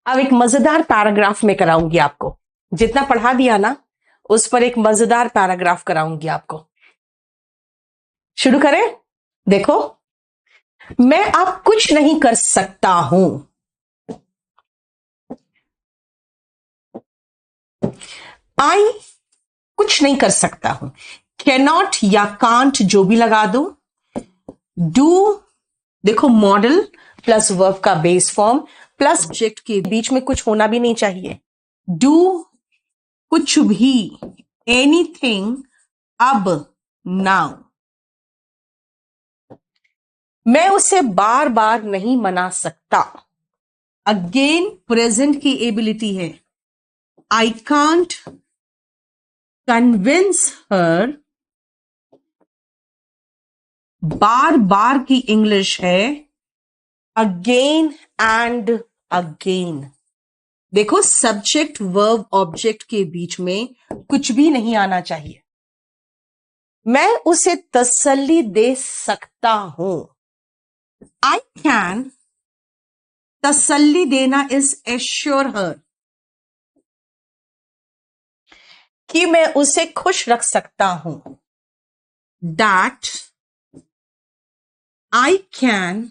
अब एक मजेदार पैराग्राफ में कराऊंगी आपको। जितना पढ़ा दिया ना उस पर एक मजेदार पैराग्राफ कराऊंगी आपको। शुरू करें। देखो, मैं अब कुछ नहीं कर सकता हूं। आई कुछ नहीं कर सकता हूं। कैनॉट या कांट जो भी लगा दो। डू, देखो मॉडल प्लस वर्ब का बेस फॉर्म प्लस ऑब्जेक्ट के बीच में कुछ होना भी नहीं चाहिए। डू कुछ भी, एनीथिंग, अब, नाउ। मैं उसे बार बार नहीं मना सकता। अगेन प्रेजेंट की एबिलिटी है। आई कांट कन्विंस हर, बार बार की इंग्लिश है अगेन एंड अगेन। देखो सब्जेक्ट वर्ब ऑब्जेक्ट के बीच में कुछ भी नहीं आना चाहिए। मैं उसे तसल्ली दे सकता हूं। आई कैन, तसल्ली देना इज एश्योर हर, कि मैं उसे खुश रख सकता हूं। That I can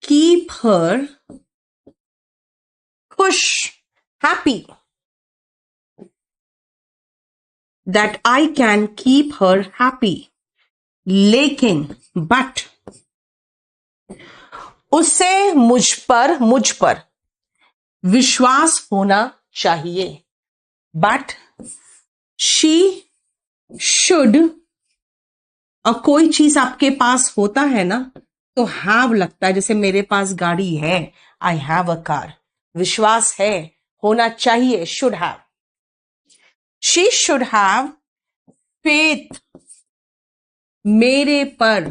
keep her खुश, happy. That I can keep her happy. लेकिन बट, उसे मुझ पर विश्वास होना चाहिए। बट शी शुड, और कोई चीज आपके पास होता है ना तो हैव लगता है, जैसे मेरे पास गाड़ी है, आई हैव अ कार। विश्वास है, होना चाहिए, should have. She should have faith, मेरे पर,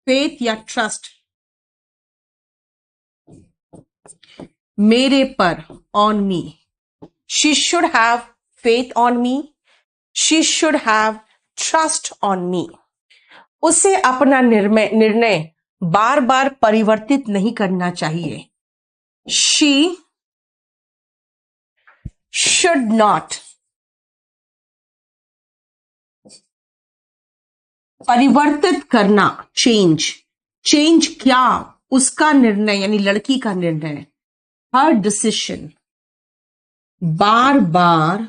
फेथ या ट्रस्ट, मेरे पर, on me. She should have faith on me, she should have trust on me. उसे अपना निर्णय बार बार परिवर्तित नहीं करना चाहिए। शी शुड नॉट, परिवर्तित करना, चेंज क्या, उसका निर्णय यानी लड़की का निर्णय। हर डिसीजन, बार बार,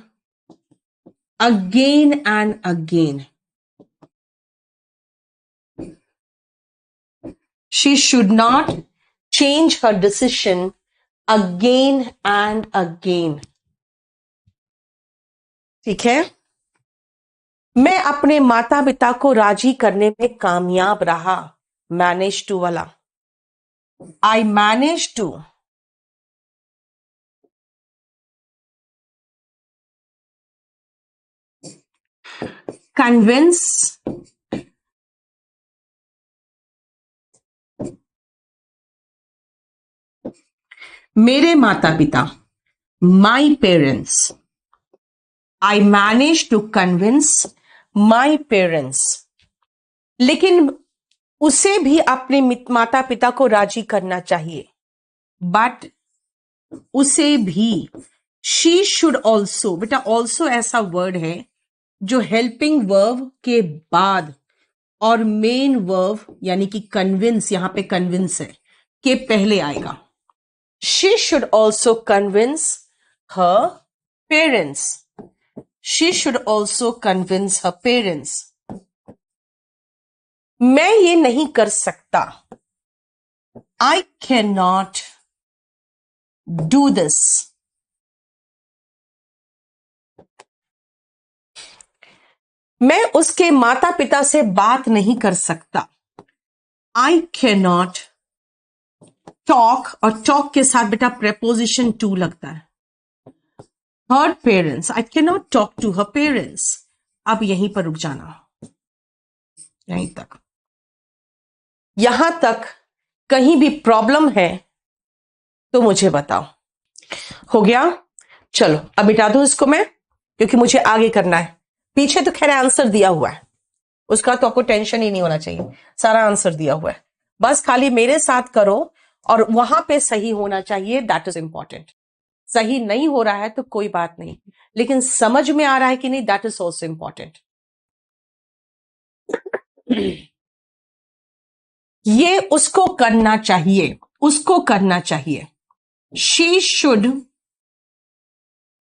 again and again. She should not change her decision again and again. ठीक है। मैं अपने माता पिता को राजी करने में कामयाब रहा। मैनेज टू वाला, आई मैनेज टू कन्विंस मेरे माता पिता, my parents. I manage to convince my parents. लेकिन उसे भी अपने माता पिता को राजी करना चाहिए। बट उसे भी, शी शुड ऑल्सो, बेटा ऑल्सो ऐसा वर्ड है जो हेल्पिंग वर्ब के बाद और मेन वर्ब यानी कि कन्विंस, यहां पे कन्विंस है, के पहले आएगा। She should also convince her parents. She should also convince her parents. मैं ये नहीं कर सकता। I can not do this. मैं उसके माता पिता से बात नहीं कर सकता। आई कैन नॉट टॉक, और टॉक के साथ बेटा प्रेपोजिशन टू लगता है। Her parents, I can not talk to her parents. अब यहीं पर रुक जाना, यहीं तक। यहां तक कहीं भी प्रॉब्लम है तो मुझे बताओ। हो गया? चलो अब मिटा दूं इसको मैं, क्योंकि मुझे आगे करना है। पीछे तो खैर आंसर दिया हुआ है, उसका तो आपको टेंशन ही नहीं होना चाहिए, सारा आंसर दिया हुआ है। बस खाली मेरे साथ करो और वहां पे सही होना चाहिए, दैट इज इंपॉर्टेंट। सही नहीं हो रहा है तो कोई बात नहीं, लेकिन समझ में आ रहा है कि नहीं, दैट इज ऑल्सो इंपॉर्टेंट। ये उसको करना चाहिए, उसको करना चाहिए। शी शुड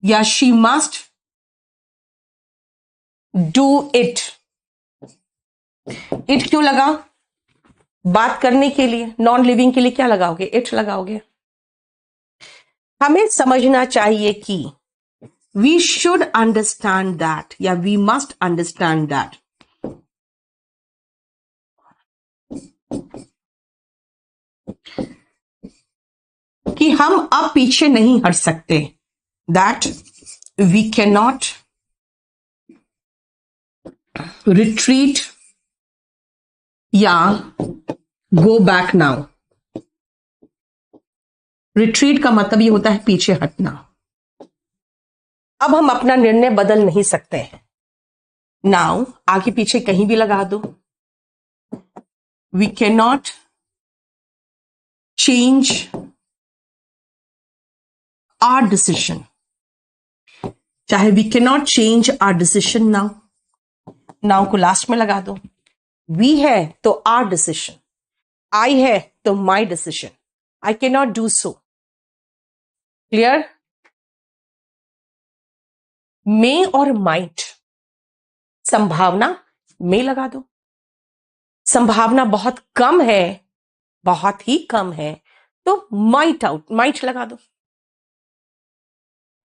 या she must do it. It क्यों लगा? बात करने के लिए, नॉन लिविंग के लिए क्या लगाओगे? इट लगाओगे। हमें समझना चाहिए कि वी शुड अंडरस्टैंड दैट या वी मस्ट अंडरस्टैंड दैट कि हम अब पीछे नहीं हट सकते, that we can not retreat या गो बैक नाउ। रिट्रीट का मतलब ये होता है पीछे हटना। अब हम अपना निर्णय बदल नहीं सकते हैं। नाउ आगे पीछे कहीं भी लगा दो, we can not change our decision. चाहे we can not change our decision now, now को लास्ट में लगा दो। वी है तो आवर डिसीजन, आई है तो my decision, I can not do so. Clear? May और माइट, संभावना में लगा दो। संभावना बहुत कम है, बहुत ही कम है, तो माइट आउट, माइट लगा दो।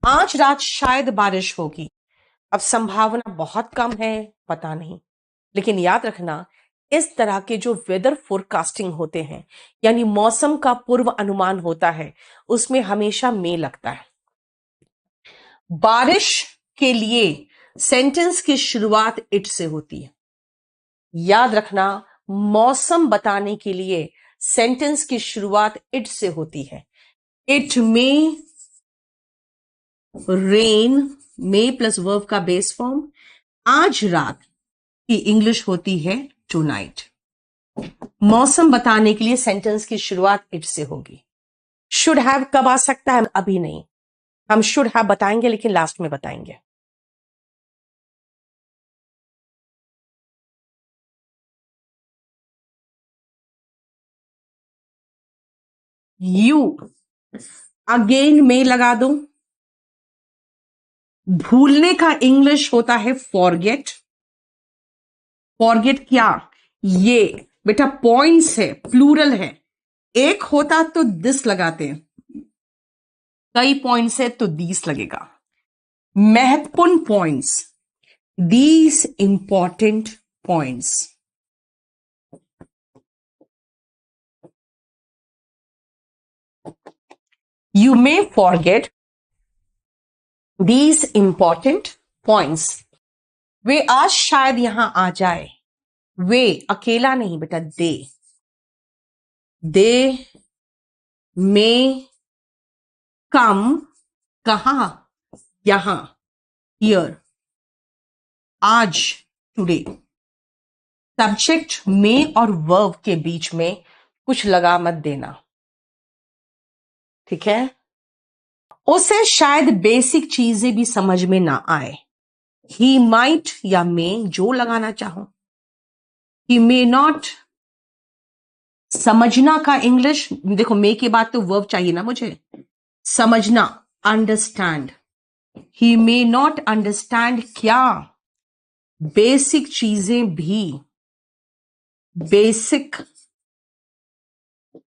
आज रात शायद बारिश होगी, अब संभावना बहुत कम है, पता नहीं। लेकिन याद रखना, इस तरह के जो वेदर फोरकास्टिंग होते हैं, यानी मौसम का पूर्व अनुमान होता है, उसमें हमेशा मे लगता है। बारिश के लिए सेंटेंस की शुरुआत इट से होती है। याद रखना, मौसम बताने के लिए सेंटेंस की शुरुआत इट से होती है। It may rain, may plus verb का बेस फॉर्म। आज रात की इंग्लिश होती है टुनाइट। मौसम बताने के लिए सेंटेंस की शुरुआत इट से होगी। शुड हैव कब आ सकता है? अभी नहीं, हम शुड हैव बताएंगे, लेकिन लास्ट में बताएंगे। यू अगेन में लगा दो। भूलने का इंग्लिश होता है फॉरगेट। फॉरगेट क्या? ये बेटा पॉइंट्स है, प्लूरल है। एक होता तो दिस लगाते हैं, कई पॉइंट्स है तो दीस लगेगा। महत्वपूर्ण points, these important points. You may forget these important points. वे आज शायद यहां आ जाए। वे अकेला नहीं बेटा, दे मे कम, कहां? यहां, हियर, आज, टुडे। सब्जेक्ट में और वर्ब के बीच में कुछ लगा मत देना, ठीक है? उसे शायद बेसिक चीजें भी समझ में ना आए। ही माइट या मे, जो लगाना चाहो। ही मे नॉट, समझना का इंग्लिश देखो, मे के बाद तो वर्ब चाहिए ना मुझे। समझना, understand. He may not understand क्या? बेसिक चीजें भी, बेसिक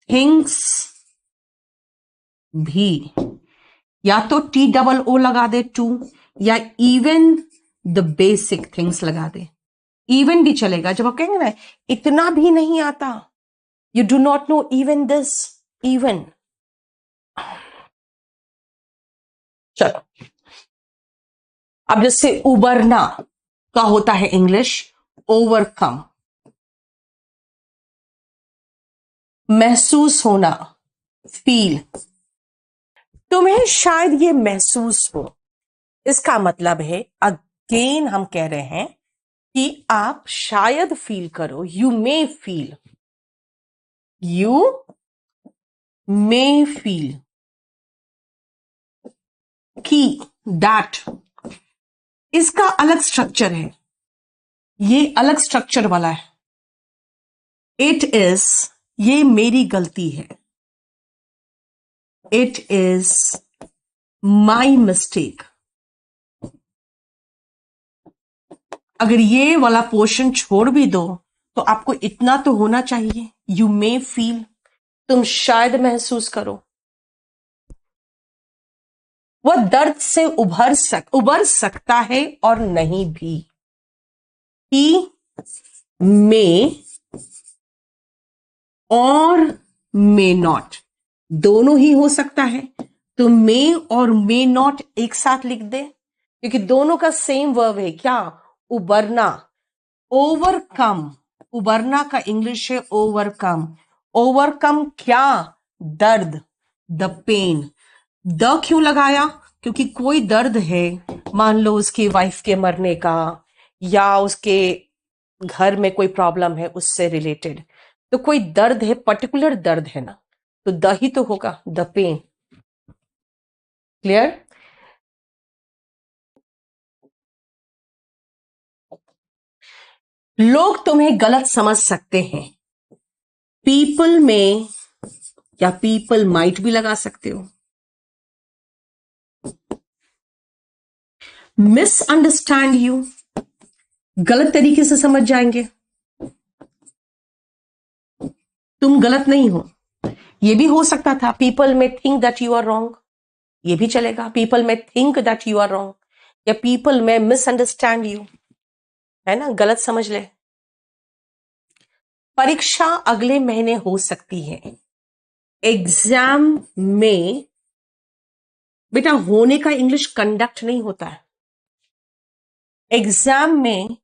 थिंग्स भी। या तो TOO लगा दे, टू, या इवन द बेसिक थिंग्स लगा दे। इवन भी चलेगा। जब आप कहेंगे ना इतना भी नहीं आता, you do not know even this, even. चलो, अब जैसे उबरना का होता है इंग्लिश ओवरकम। महसूस होना, फील। तुम्हें शायद ये महसूस हो, इसका मतलब है अगेन हम कह रहे हैं कि आप शायद फील करो, you may feel, you may feel कि दैट, इसका अलग स्ट्रक्चर है, ये अलग स्ट्रक्चर वाला है। इट इज, ये मेरी गलती है। It is my mistake. अगर ये वाला पोर्शन छोड़ भी दो तो आपको इतना तो होना चाहिए, यू मे फील, तुम शायद महसूस करो। वह दर्द से उबर सकता है और नहीं भी। ही मे और मे नॉट, दोनों ही हो सकता है। तो मे और मे नॉट एक साथ लिख दे, क्योंकि दोनों का सेम वर्ब है। क्या? उबरना, ओवरकम। उबरना का इंग्लिश है ओवरकम। ओवरकम क्या? दर्द, द पेन। द क्यों लगाया? क्योंकि कोई दर्द है, मान लो उसकी वाइफ के मरने का, या उसके घर में कोई प्रॉब्लम है उससे रिलेटेड, तो कोई दर्द है, पर्टिकुलर दर्द है ना, तो द ही तो होगा, द पेन। क्लियर? लोग तुम्हें गलत समझ सकते हैं। पीपल में, या पीपल माइट भी लगा सकते हो। मिसअंडरस्टैंड यू, गलत तरीके से समझ जाएंगे। तुम गलत नहीं हो, ये भी हो सकता था। People may think that you are wrong, ये भी चलेगा। People may think that you are wrong, या पीपल में मिसअंडरस्टैंड यू, है ना, गलत समझ ले। परीक्षा अगले महीने हो सकती है। एग्जाम में, बेटा होने का इंग्लिश कंडक्ट नहीं होता है। एग्जाम में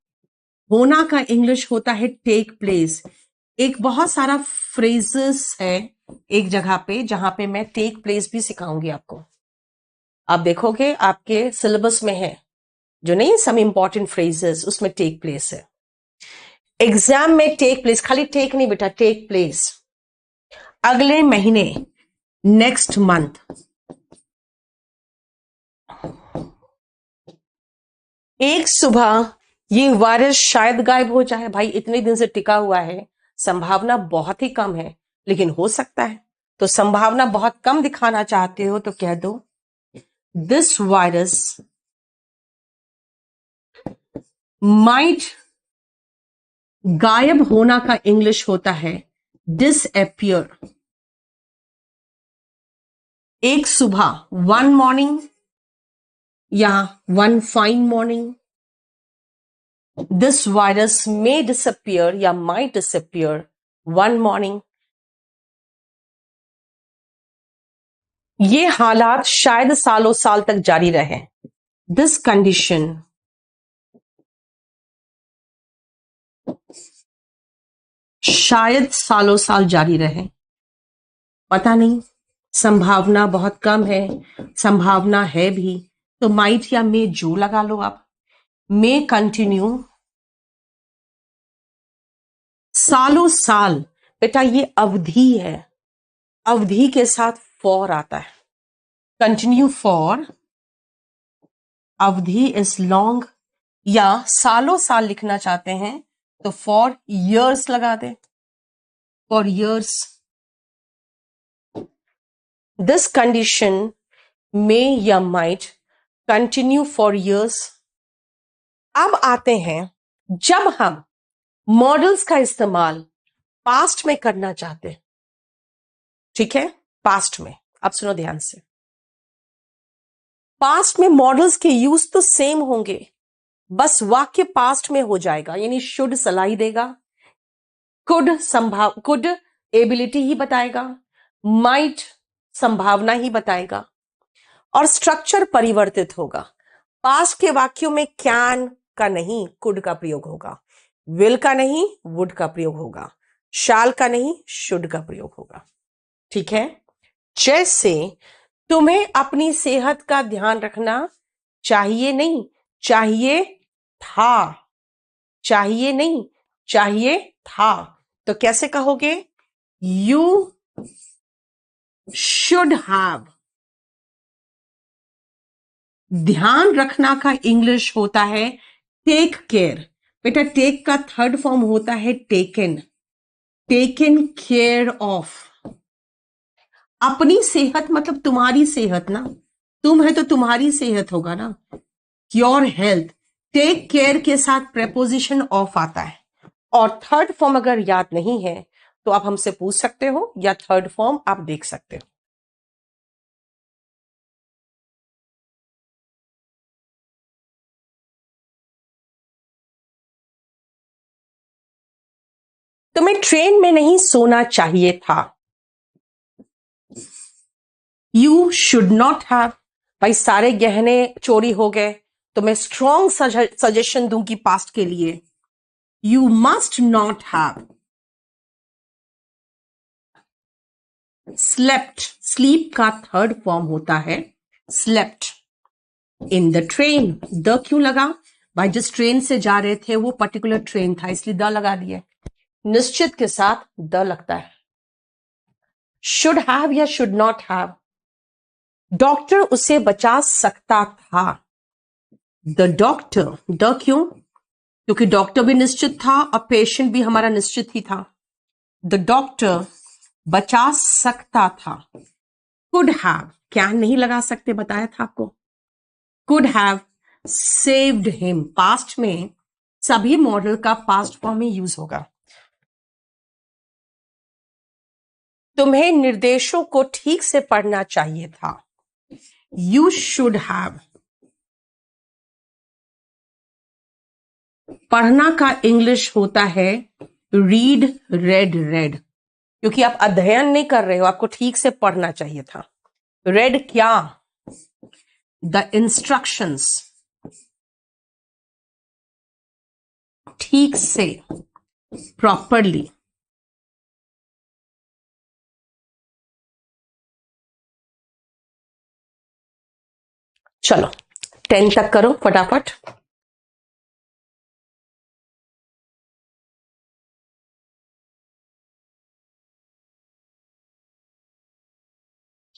होना का इंग्लिश होता है टेक प्लेस। एक बहुत सारा फ्रेजेस है एक जगह पे, जहां पे मैं टेक प्लेस भी सिखाऊंगी आपको। आप देखोगे आपके सिलेबस में है, जो नहीं, सम इंपॉर्टेंट फ्रेजेस, उसमें टेक प्लेस है। एग्जाम में टेक प्लेस, खाली टेक नहीं बेटा, टेक प्लेस। अगले महीने, नेक्स्ट मंथ। एक सुबह ये वायरस शायद गायब हो जाए। भाई इतने दिन से टिका हुआ है, संभावना बहुत ही कम है, लेकिन हो सकता है। तो संभावना बहुत कम दिखाना चाहते हो तो कह दो दिस वायरस माइट, गायब होना का इंग्लिश होता है डिसअपियर। एक सुबह, वन मॉर्निंग, या one fine morning, this virus may disappear या माइट डिसअपियर वन मॉर्निंग। ये हालात शायद सालों साल तक जारी रहे। दिस कंडीशन शायद सालों साल जारी रहे, पता नहीं, संभावना बहुत कम है, संभावना है भी, तो माइट या मे जो लगा लो आप। मे कंटिन्यू, सालों साल, बेटा ये अवधि है, अवधि के साथ फॉर आता है। कंटिन्यू फॉर, अवधि इज लॉन्ग, या सालों साल लिखना चाहते हैं तो फॉर इयर्स लगा दे, फॉर इयर्स। दिस कंडीशन मे या माइट कंटिन्यू फॉर इयर्स। अब आते हैं, जब हम मॉडल्स का इस्तेमाल पास्ट में करना चाहते हैं, ठीक है, पास्ट में, अब सुनो ध्यान से। पास्ट में मॉडल्स के यूज तो सेम होंगे, बस वाक्य पास्ट में हो जाएगा, यानी शुड सलाई देगा, कुड एबिलिटी ही बताएगा, माइट संभावना ही बताएगा, और स्ट्रक्चर परिवर्तित होगा। पास्ट के वाक्यों में कैन का नहीं कुड का प्रयोग होगा, विल का नहीं वुड का प्रयोग होगा, शाल का नहीं शुड का प्रयोग होगा। ठीक है, जैसे तुम्हें अपनी सेहत का ध्यान रखना चाहिए नहीं, चाहिए था, चाहिए नहीं चाहिए था, तो कैसे कहोगे? You should have। ध्यान रखना का इंग्लिश होता है टेक केयर। बेटा टेक का थर्ड फॉर्म होता है टेकन। Taken care of. अपनी सेहत मतलब तुम्हारी सेहत ना, तुम है तो तुम्हारी सेहत होगा ना, योर हेल्थ। टेक केयर के साथ प्रेपोजिशन ऑफ आता है। और थर्ड फॉर्म अगर याद नहीं है तो आप हमसे पूछ सकते हो या थर्ड फॉर्म आप देख सकते हो। तुम्हें ट्रेन में नहीं सोना चाहिए था। You should not have. भाई सारे गहने चोरी हो गए तो मैं स्ट्रॉन्ग सजेशन दूंगी पास्ट के लिए, you must not have slept. Sleep का थर्ड फॉर्म होता है slept in the train. The क्यों लगा? भाई जिस ट्रेन से जा रहे थे वो पर्टिकुलर ट्रेन था इसलिए द लगा दिया। निश्चित के साथ द लगता है। शुड हैव या शुड नॉट हैव। डॉक्टर उसे बचा सकता था। The doctor. द क्यों? क्योंकि डॉक्टर भी निश्चित था और पेशेंट भी हमारा निश्चित ही था। द डॉक्टर बचा सकता था। कुड हैव क्या नहीं लगा सकते, बताया था आपको। Could have saved him. Past में सभी मॉडल का पास्ट फॉर्म ही यूज होगा। तुम्हें निर्देशों को ठीक से पढ़ना चाहिए था। You should have. पढ़ना का इंग्लिश होता है रीड, रेड, रेड। क्योंकि आप अध्ययन नहीं कर रहे हो, आपको ठीक से पढ़ना चाहिए था। रेड क्या? The instructions. ठीक से, प्रॉपरली। चलो 10 तक करो फटाफट।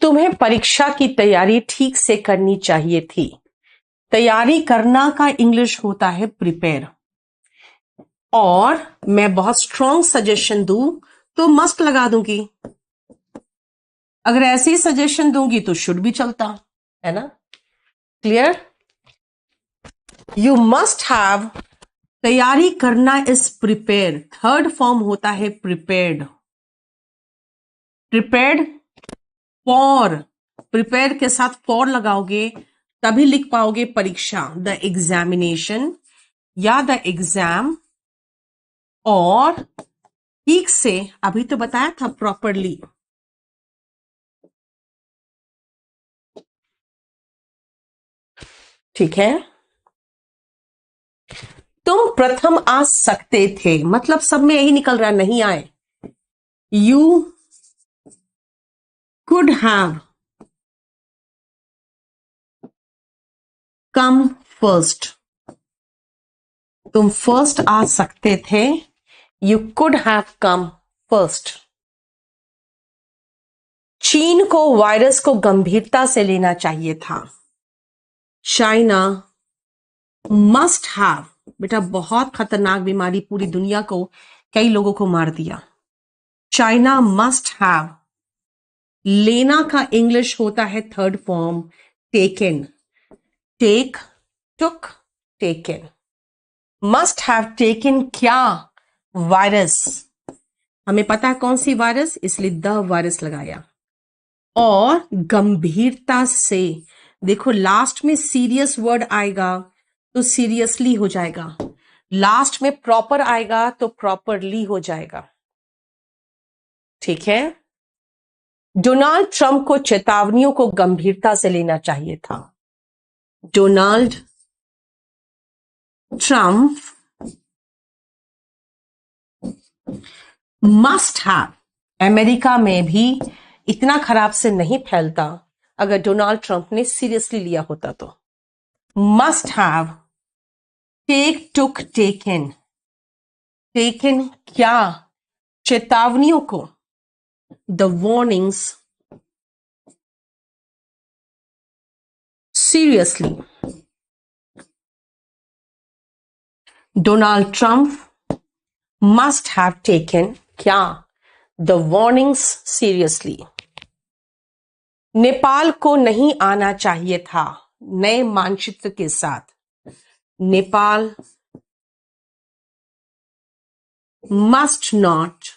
तुम्हें परीक्षा की तैयारी ठीक से करनी चाहिए थी। तैयारी करना का इंग्लिश होता है प्रिपेयर। और मैं बहुत स्ट्रॉन्ग सजेशन दूं तो मस्ट लगा दूंगी। अगर ऐसे ही सजेशन दूंगी तो शुड भी चलता है ना। क्लियर? You must have. तैयारी करना इज प्रिपेयर। थर्ड फॉर्म होता है प्रिपेयर्ड। Prepared for. प्रिपेयर के साथ फॉर लगाओगे तभी लिख पाओगे परीक्षा, द एग्जामिनेशन या द एग्जाम। और ठीक से, अभी तो बताया था प्रॉपरली। ठीक है। तुम प्रथम आ सकते थे मतलब सब में यही निकल रहा, नहीं आए। You could have come first. तुम फर्स्ट आ सकते थे। You could have come first. चीन को वायरस को गंभीरता से लेना चाहिए था। China must have. बेटा बहुत खतरनाक बीमारी पूरी दुनिया को, कई लोगों को मार दिया। China must have. लेना का इंग्लिश होता है third form taken. Take, took, taken. Must have taken क्या? वायरस। हमें पता है कौन सी वायरस, इसलिए द वायरस लगाया। और गंभीरता से, देखो लास्ट में सीरियस वर्ड आएगा तो सीरियसली हो जाएगा, लास्ट में प्रॉपर आएगा तो प्रॉपरली हो जाएगा। ठीक है। डोनाल्ड ट्रंप को चेतावनियों को गंभीरता से लेना चाहिए था। Donald Trump must have. America में भी इतना खराब से नहीं फैलता अगर डोनाल्ड ट्रंप ने सीरियसली लिया होता तो। Must have take, took, taken. Taken क्या? चेतावनियों को, the warnings seriously. Donald Trump must have taken क्या the warnings seriously. नेपाल को नहीं आना चाहिए था नए मानचित्र के साथ. Nepal must not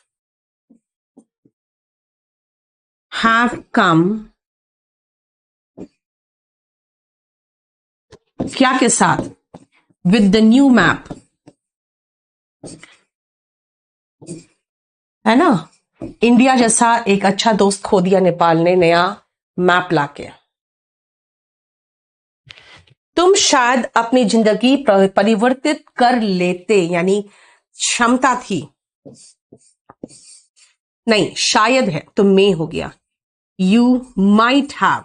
have come क्या के साथ with the new map. है ना, इंडिया जैसा एक अच्छा दोस्त खो दिया नेपाल ने नया मैप लाके. तुम शायद अपनी जिंदगी परिवर्तित कर लेते, यानी क्षमता थी, नहीं शायद है तो मे हो गया. यू माइट हैव,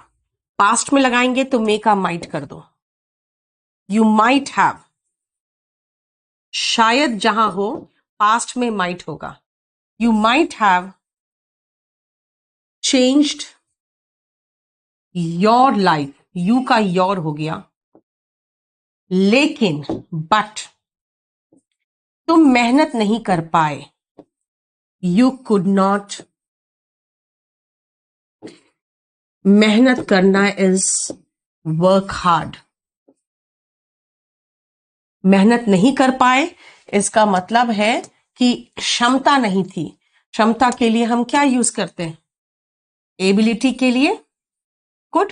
पास्ट में लगाएंगे तो मे का माइट कर दो. यू माइट हैव, शायद जहां हो पास्ट में माइट होगा. You might have changed your life, you का योर हो गया. लेकिन बट तुम मेहनत नहीं कर पाए. यू कुड नॉट, मेहनत करना इज वर्क हार्ड. मेहनत नहीं कर पाए इसका मतलब है कि क्षमता नहीं थी. क्षमता के लिए हम क्या यूज करते हैं? एबिलिटी के लिए कुड,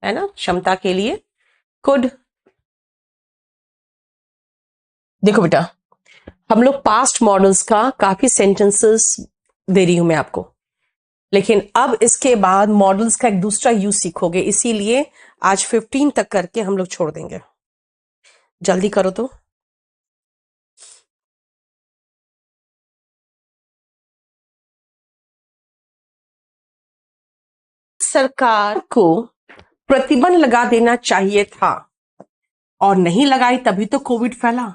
है ना, क्षमता के लिए कुड. देखो बेटा, हम लोग पास्ट मॉडल्स का काफी सेंटेंसेस दे रही हूं मैं आपको, लेकिन अब इसके बाद मॉडल्स का एक दूसरा यूज सीखोगे, इसीलिए आज 15 तक करके हम लोग छोड़ देंगे. जल्दी करो तो. सरकार को प्रतिबंध लगा देना चाहिए था और नहीं लगाई, तभी तो कोविड फैला.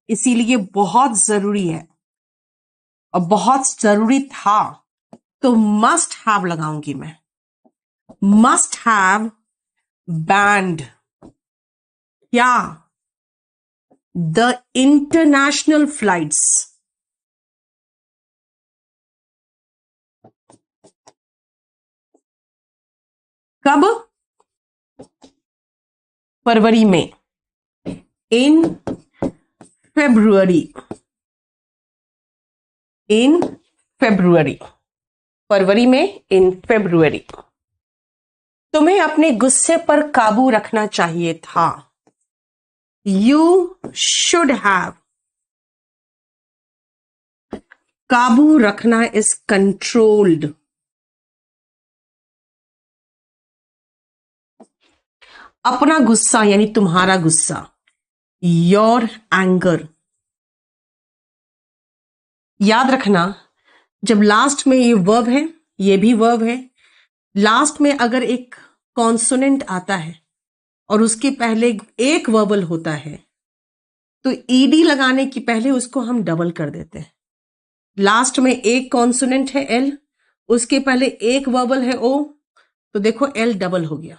इसीलिए बहुत जरूरी है और बहुत जरूरी था तो मस्ट हैव लगाऊंगी मैं. मस्ट हैव बैंड क्या द इंटरनेशनल फ्लाइट्स. कब? फरवरी में. इन फेब्रुअरी, इन फेब्रुअरी, फरवरी में, इन फेब्रुअरी. तुम्हें अपने गुस्से पर काबू रखना चाहिए था. यू शुड हैव, काबू रखना इज कंट्रोल्ड. अपना गुस्सा यानी तुम्हारा गुस्सा, योर एंगर. याद रखना, जब लास्ट में ये वर्ब है, ये भी वर्ब है, लास्ट में अगर एक कॉन्सोनेंट आता है और उसके पहले एक वर्बल होता है तो ईडी लगाने की पहले उसको हम डबल कर देते हैं. लास्ट में एक कॉन्सोनेंट है एल, उसके पहले एक वर्बल है ओ, तो देखो एल डबल हो गया.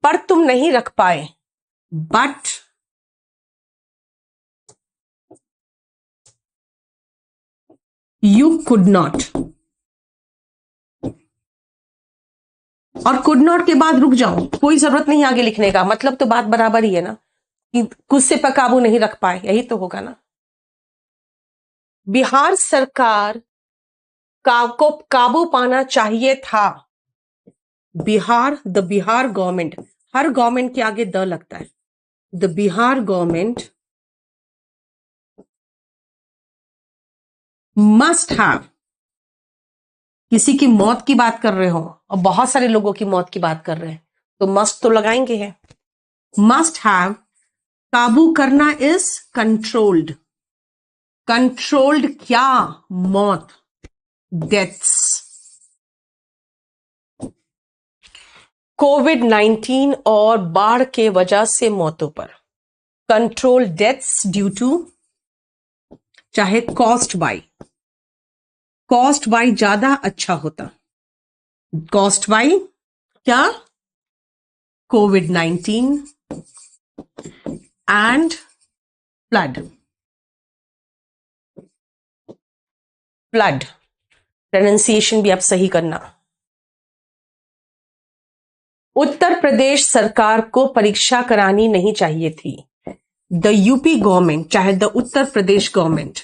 पर तुम नहीं रख पाए, बट यू कुड नॉट. और कुड नॉट के बाद रुक जाओ, कोई जरूरत नहीं आगे लिखने का, मतलब तो बात बराबर ही है ना, कि गुस्से पर काबू नहीं रख पाए, यही तो होगा ना. बिहार सरकार को काबू पाना चाहिए था. Bihar, the Bihar government, her government के आगे द लगता है. The Bihar government must have, किसी की मौत की बात कर रहे हो और बहुत सारे लोगों की मौत की बात कर रहे हैं तो मस्ट तो लगाएंगे है. मस्ट हैव, काबू करना इज कंट्रोल्ड. कंट्रोल्ड क्या? मौत, डेथ्स. कोविड-19 और बाढ़ के वजह से मौतों पर कंट्रोल डेथ्स ड्यू टू, चाहे कॉस्ट बाय, कॉस्ट बाय ज्यादा अच्छा होता. कॉस्ट बाय क्या? COVID-19 and flood. Flood pronunciation भी आप सही करना। उत्तर प्रदेश सरकार को परीक्षा करानी नहीं चाहिए थी। द यूपी गवर्नमेंट, चाहे the Uttar Pradesh government,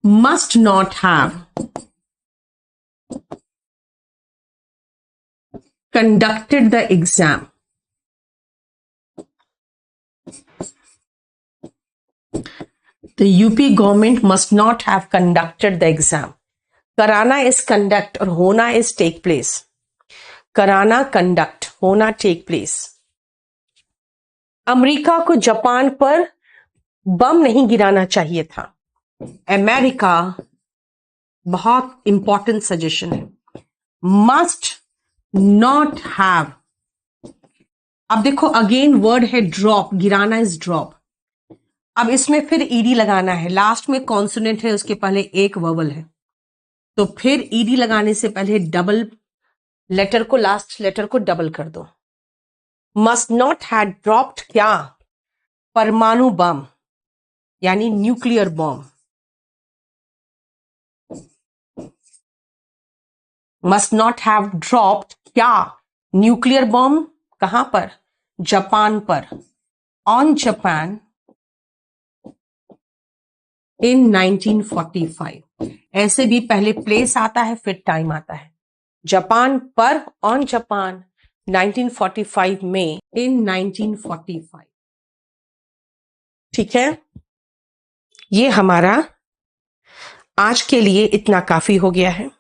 must not have conducted the exam. The UP government must not have conducted the exam. कराना is conduct और होना is take place. कराना conduct, होना take place. अमेरिका को जापान पर बम नहीं गिराना चाहिए था। अमेरिका, बहुत इंपॉर्टेंट सजेशन है, must not have। अब देखो अगेन वर्ड है ड्रॉप, गिराना इज ड्रॉप। अब इसमें फिर ईडी लगाना है, लास्ट में कॉन्सोनेंट है, उसके पहले एक वोवल है, तो फिर ईडी लगाने से पहले डबल लेटर को, लास्ट लेटर को डबल कर दो। मस्ट नॉट हैड ड्रॉप्ड क्या? परमाणु बम यानी nuclear bomb. Must not have dropped क्या? Nuclear bomb. कहां पर? जापान पर। On Japan in 1945। ऐसे भी पहले प्लेस आता है फिर टाइम आता है। जापान पर, ऑन जापान 1945 में, इन 1945। ठीक है, ये हमारा आज के लिए इतना काफी हो गया है।